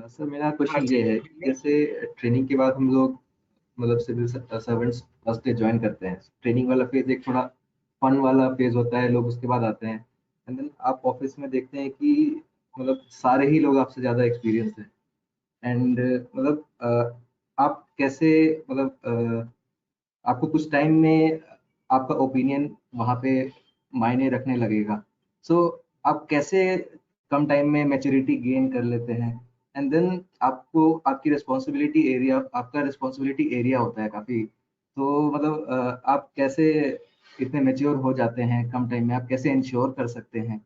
Sir मेरा हाँ question जी। ये है कि जैसे ट्रेनिंग के बाद हम लोग मतलब civil servants first day join करते हैं। ट्रेनिंग वाला फेज एक थोड़ा फन वाला फेज होता है, लोग उसके बाद आते हैं। एंड देन आप ऑफिस में देखते हैं कि मतलब सारे ही लोग आपसे ज़्यादा एक्सपीरियंस हैं। एंड मतलब आप कैसे मतलब आपको कुछ टाइम में आपका ओपिनियन वहाँ पे मायने रखने लगेगा। सो आप कैसे कम टाइम में मैच्योरिटी गेन कर लेते हैं। एंड देन आपको आपकी रिस्पॉन्सिबिलिटी एरिया, आपका रिस्पॉन्सिबिलिटी एरिया होता है काफ़ी। तो मतलब आप कैसे इतने मेच्योर हो जाते हैं कम टाइम में, आप कैसे इंश्योर कर सकते हैं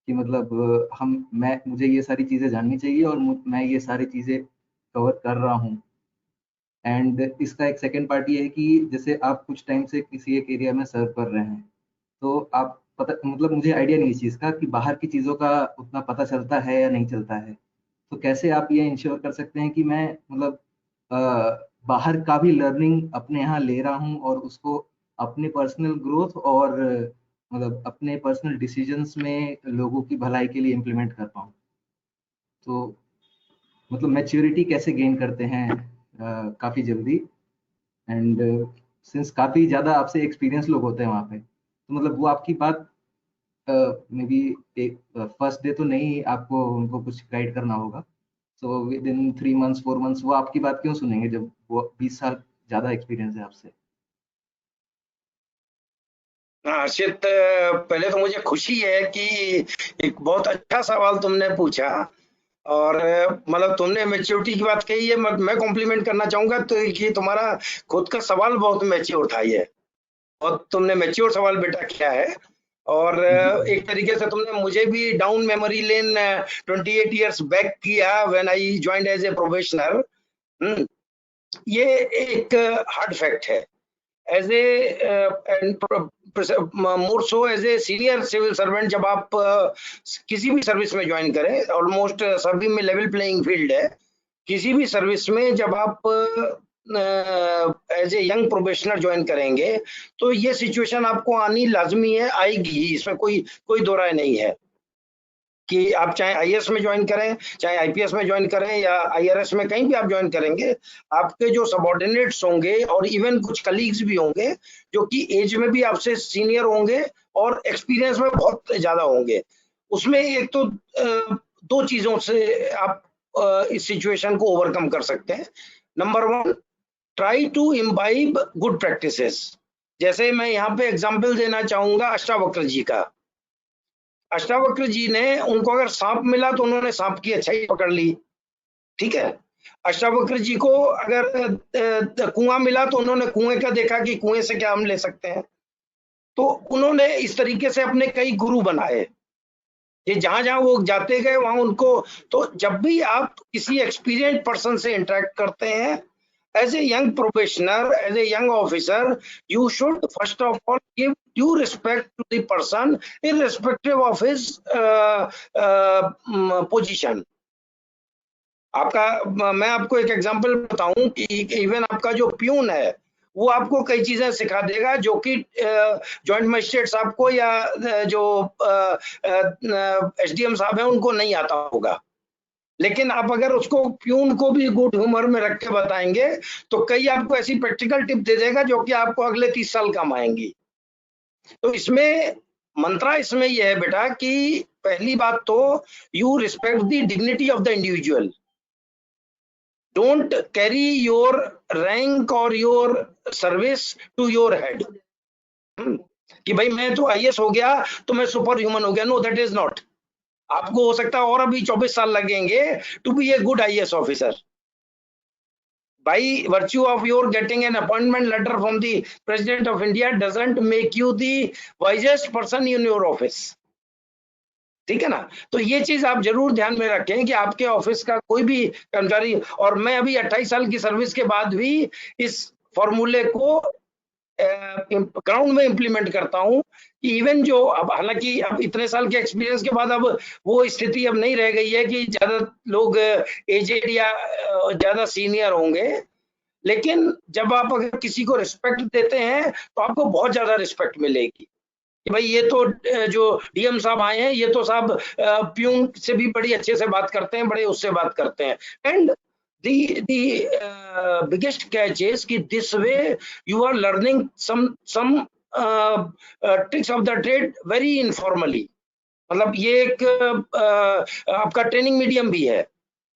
कि मतलब मैं मुझे ये सारी चीज़ें जाननी चाहिए और मैं ये सारी चीज़ें कवर कर रहा हूँ। एंड इसका एक सेकंड पार्ट ये है कि जैसे आप कुछ टाइम से किसी एक एरिया में सर्व कर रहे हैं, तो आप पता मतलब मुझे आइडिया नहीं इस चीज़ का कि बाहर की चीज़ों का उतना पता चलता है या नहीं चलता है। तो कैसे आप ये इंश्योर कर सकते हैं कि मैं मतलब बाहर का भी लर्निंग अपने यहाँ ले रहा हूँ और उसको अपने पर्सनल ग्रोथ और मतलब अपने पर्सनल डिसीजंस में लोगों की भलाई के लिए इम्प्लीमेंट कर पाऊँ। तो मतलब मैच्योरिटी कैसे गेन करते हैं काफ़ी जल्दी। एंड सिंस काफ़ी ज़्यादा आपसे एक्सपीरियंस लोग होते हैं वहाँ पे, तो मतलब वो आपकी बात मे बी एक फर्स्ट डे तो नहीं आपको उनको कुछ गाइड करना होगा। So with in 3 months 4 months वो आपकी बात क्यों सुनेंगे जब वो 20 साल ज़्यादा एक्सपीरियंस है आपसे। हाँ, हर्षित, पहले तो मुझे खुशी है कि एक बहुत अच्छा सवाल तुमने पूछा। और मतलब तुमने मैच्योरिटी की बात कही है, मैं कॉम्प्लीमेंट करना चाहूंगा तो कि तुम्हारा खुद का सवाल बहुत मैच्योर था ये। और तुमने मैच्योर सवाल बेटा किया है। और जी एक तरीके से तुमने मुझे भी down memory lane 28 years back किया when I joined as a professional. ये एक हार्ड फैक्ट है। As a more so as a senior civil servant, जब आप किसी भी सर्विस में ज्वाइन करें, ऑलमोस्ट सभी में लेवल प्लेइंग फील्ड है। किसी भी सर्विस में जब आप as a young professional join करेंगे तो ये सिचुएशन आपको आनी लाजमी है, आएगी ही, इसमें कोई कोई दो राय नहीं है। कि आप चाहे आईएएस में ज्वाइन करें, चाहे आईपीएस में ज्वाइन करें या आईआरएस में, कहीं भी आप ज्वाइन करेंगे, आपके जो सबॉर्डिनेट्स होंगे और इवन कुछ कलीग्स भी होंगे जो कि एज में भी आपसे सीनियर होंगे और एक्सपीरियंस में बहुत ज्यादा होंगे। उसमें एक तो दो चीजों से आप इस सिचुएशन को ओवरकम कर सकते हैं। Number one, try to imbibe good practices. जैसे मैं यहाँ पे एग्जाम्पल देना चाहूंगा अष्टावक्र जी का। अष्टावक्र जी ने, उनको अगर सांप मिला तो उन्होंने सांप की अच्छाई पकड़ ली, ठीक है। अष्टावक्र जी को अगर कुआं मिला तो उन्होंने कुएं का देखा कि कुएं से क्या हम ले सकते हैं। तो उन्होंने इस तरीके से अपने कई गुरु बनाए। ये जहां जहां वो जाते गए वहां उनको, तो जब भी आप किसी एक्सपीरियंस पर्सन से इंटरेक्ट करते हैं as a young professional, as a young officer, you should first of all give due respect to the person irrespective of his position. आपका, मैं आपको एक एग्जांपल बताऊं कि इवन आपका जो प्यून है वो आपको कई चीजें सिखा देगा जो कि जॉइंट मजिस्ट्रेट साहब को या जो एसडीएम साहब है उनको नहीं आता होगा। लेकिन आप अगर उसको प्यून को भी गुड ह्यूमर में रख के बताएंगे तो कई आपको ऐसी प्रैक्टिकल टिप दे देगा जो कि आपको अगले 30 साल काम आएंगी। तो इसमें मंत्रा इसमें यह है बेटा कि पहली बात तो you respect the dignity of the individual. Don't carry your rank और your service to your head, कि भाई मैं तो आईएएस हो गया तो मैं सुपर ह्यूमन हो गया। No, that is not. आपको हो सकता है और अभी 24 साल लगेंगे to be a good IAS officer. By virtue of your getting an appointment letter from the President of India doesn't make you the wisest person in your office, ठीक है ना। तो ये चीज आप जरूर ध्यान में रखें कि आपके ऑफिस का कोई भी कर्मचारी, और मैं अभी 28 साल की सर्विस के बाद भी इस फॉर्मूले को ग्राउंड में इंप्लीमेंट करता हूं कि इवन जो, अब हालांकि अब इतने साल के एक्सपीरियंस के बाद अब वो स्थिति अब नहीं रह गई है कि ज्यादा लोग एजेड या ज्यादा सीनियर होंगे। लेकिन जब आप अगर किसी को रिस्पेक्ट देते हैं तो आपको बहुत ज्यादा रिस्पेक्ट मिलेगी। कि भाई ये तो जो डीएम साहब आए हैं ये तो साहब प्यून से भी बड़ी अच्छे से बात करते हैं, बड़े उससे बात करते हैं। And the biggest catch is कि this way you are learning some tricks of the trade very informally। मतलब ये एक आपका ट्रेनिंग मीडियम भी है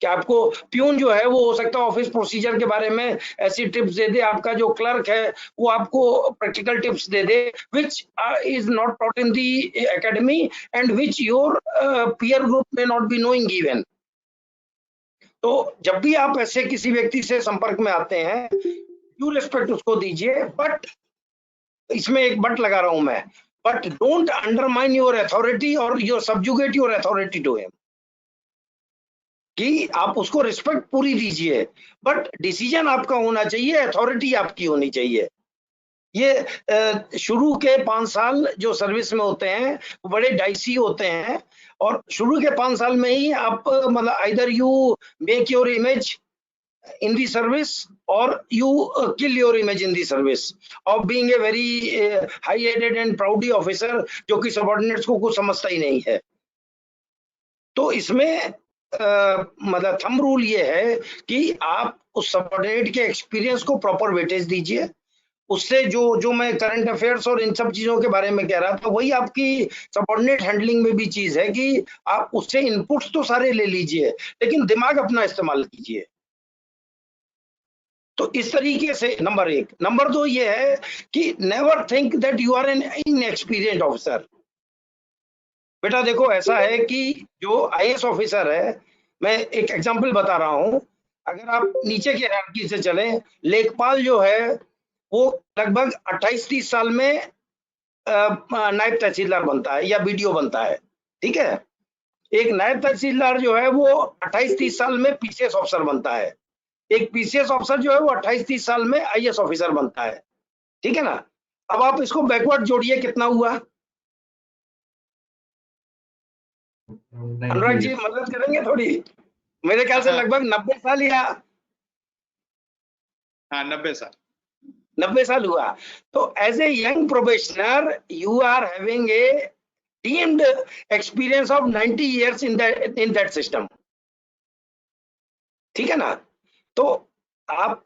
कि आपको प्यून जो है वो हो सकता है ऑफिस प्रोसीजर के बारे में ऐसी टिप्स दे दे, आपका जो क्लर्क है वो आपको practical tips they they which is not taught in the academy and which your peer group में नॉट बी नोइंग इवन। तो जब भी आप ऐसे किसी व्यक्ति से संपर्क में आते हैं ड्यू रिस्पेक्ट उसको दीजिए, बट इसमें एक बट लगा रहा हूं मैं, but don't undermine your authority और your subjugate your authority to him, कि आप उसको रिस्पेक्ट पूरी दीजिए बट डिसीजन आपका होना चाहिए, अथॉरिटी आपकी होनी चाहिए। ये शुरू के 5 साल जो सर्विस में होते हैं वो बड़े डाइसी होते हैं और शुरू के 5 साल में ही आप मतलब either you make your image in the service or you kill your image in the service of being a very high-headed and proudy officer जो कि subordinates को कुछ समझता ही नहीं है। तो इसमें मतलब थंब रूल ये है कि आप उस सबऑर्डिनेट के एक्सपीरियंस को प्रॉपर वेटेज दीजिए, उससे जो मैं करंट अफेयर्स और इन सब चीजों के बारे में कह रहा था वही आपकी सबऑर्डिनेट हैंडलिंग में भी चीज है कि आप उससे इनपुट्स तो सारे ले लीजिए लेकिन दिमाग अपना इस्तेमाल कीजिए। तो इस तरीके से नंबर 1। नंबर 2 ये है कि never think that you are an inexperienced officer. बेटा देखो ऐसा है कि जो आईएएस ऑफिसर है, मैं एक एग्जांपल बता रहा हूं, अगर आप नीचे की हायरार्की से चलें, लेखपाल जो है वो लगभग 28-30 साल में नायब तहसीलदार बनता है या बीडीओ बनता है, ठीक है। एक नायब तहसीलदार जो है वो 28-30 साल में पीसीएस ऑफिसर बनता है, एक पीसीएस ऑफिसर जो है वो 28-30 साल में आईएएस ऑफिसर बनता है, ठीक है ना। अब आप इसको बैकवर्ड जोड़िए, कितना हुआ? अनुराग जी मदद करेंगे थोड़ी? मेरे ख्याल से लगभग 90 साल या 90 साल हुआ। तो as a young probationer you are having a deemed experience of 90 years in that system, ठीक है ना। तो आप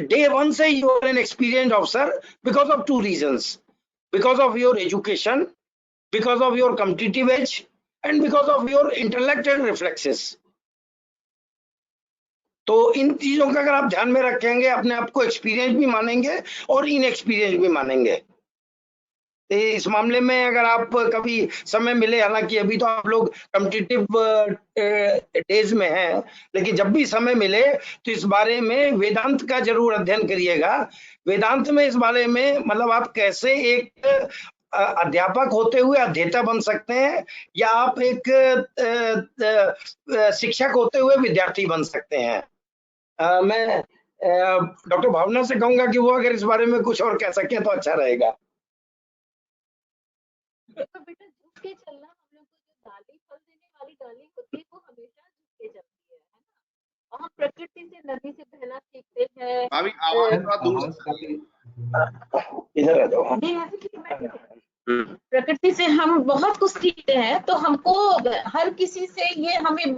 डे 1 से you are an experienced officer because of 2 reasons, because of your education, because of your competitive age and because of your intellect and reflexes. तो इन चीजों का अगर आप ध्यान में रखेंगे, अपने आप को एक्सपीरियंस भी मानेंगे और इनएक्सपीरियंस भी मानेंगे। इस मामले में अगर आप कभी समय मिले, हालांकि अभी तो आप लोग कॉम्पिटिटिव डेज में हैं, लेकिन जब भी समय मिले तो इस बारे में वेदांत का जरूर अध्ययन करिएगा। वेदांत में इस बारे में मतलब आप कैसे एक अध्यापक होते हुए अध्येता बन सकते हैं या आप एक शिक्षक होते हुए विद्यार्थी बन सकते हैं। मैं डॉक्टर भावना से कहूंगा कि वो अगर इस बारे में कुछ और कह सके तो अच्छा रहेगा। तो बेटा झुक के चलना, हम लोग को जो डाली फल देने वाली डाली होती है वो हमेशा झुक के चलती है ना। और हम प्रकृति से नदी से बहना सीखते हैं। अभी आवाज थोड़ा दूर इधर आ जाओ। प्रकृति से हम बहुत कुछ सीखते हैं, तो हमको हर किसी से ये हमें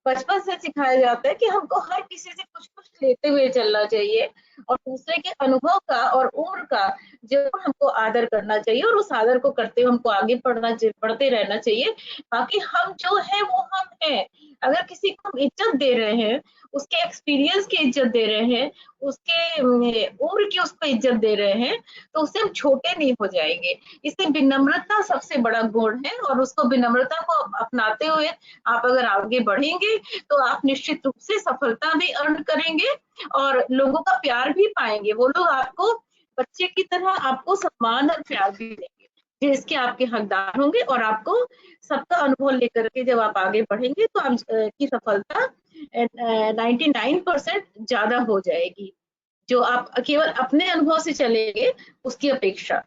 बचपन से सिखाया जाता है कि हमको हर किसी से कुछ कुछ लेते हुए चलना चाहिए और दूसरे के अनुभव का और उम्र का जरूर हमको आदर करना चाहिए और उस आदर को करते हुए हमको आगे बढ़ते रहना चाहिए। बाकी हम जो है वो हम हैं। अगर किसी को हम इज्जत दे रहे हैं, उसके एक्सपीरियंस की इज्जत दे रहे हैं, उसके उम्र की उसको इज्जत दे रहे हैं, तो उससे हम छोटे नहीं हो जाएंगे। इसलिए विनम्रता सबसे बड़ा गुण है और उसको विनम्रता को अपनाते हुए आप अगर आगे बढ़ेंगे तो आप निश्चित रूप से सफलता भी अर्न करेंगे और लोगों का प्यार भी पाएंगे। वो लोग आपको बच्चे की तरह आपको सम्मान और प्यार भी देंगे, जिसके आपके हकदार होंगे और आपको सबका अनुभव लेकर के जब आप आगे बढ़ेंगे तो आपकी सफलता 99% ज्यादा हो जाएगी, जो आप केवल अपने अनुभव से चलेंगे उसकी अपेक्षा।